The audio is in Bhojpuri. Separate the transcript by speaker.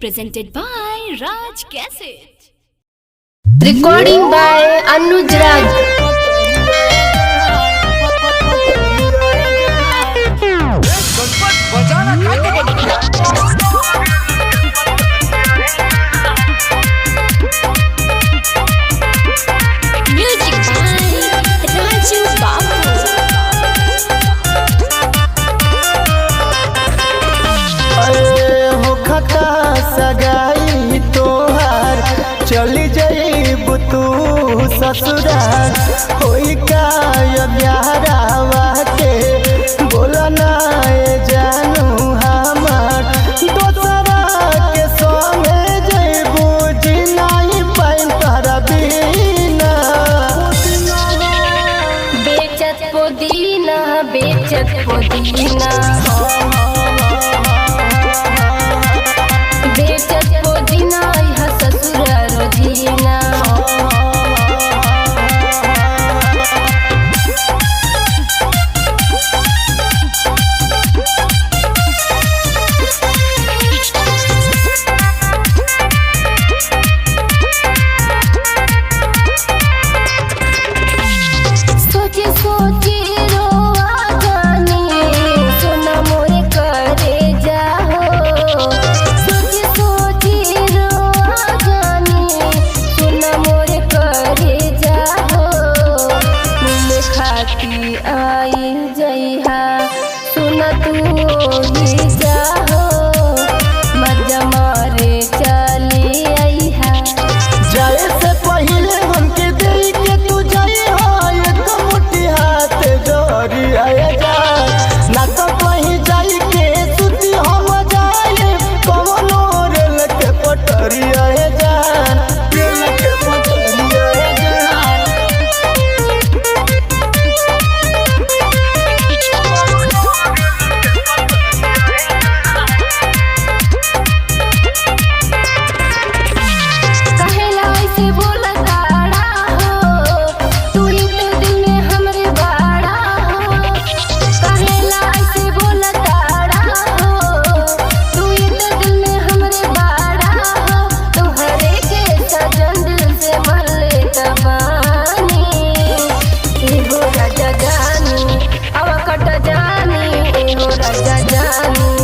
Speaker 1: presented by Raj Cassette.
Speaker 2: Recording by Anuj Raj.
Speaker 1: Music by Raju Babu.
Speaker 3: हो खता सगाई तोहार चली जाइब तू ससुराल होई का यारावा के बोला ना जानू हमार दोसरा के संगे जाइबू जी नहीं पाइन तारा बिना
Speaker 2: बेचत पुदीना बेचत पुदीना बेचत पुदीना यह ससुर रोजीना सोचे सोचे रोआ जाने सोना मोरे करे जाओ सोचे सोचे रोआ जाने सोना मोरे करे जाओ मिले खाती आई जइहा सोना तू ही जाओ मजा मारे चली आईहा
Speaker 3: जाए से पहले हमके दे के तू जाई एक मुट्ठी हाथ जोड़ी आए जा ना तो कहीं जाई के सुती हम जाए कौनो रेल के पटरी आए जान रेल के पटरी आए जान
Speaker 2: कहेला ऐसे बोला ताड़ा हो तू ही तो दिल में हमरे बाड़ा हो कहेला ऐसे बोला ताड़ा हो तू ही तो दिल में हमरे बाड़ा हो तुम्हारे के सजन दिल से मरले तबानी एहो राजा जानी अब कट जानी एहो राजा जानी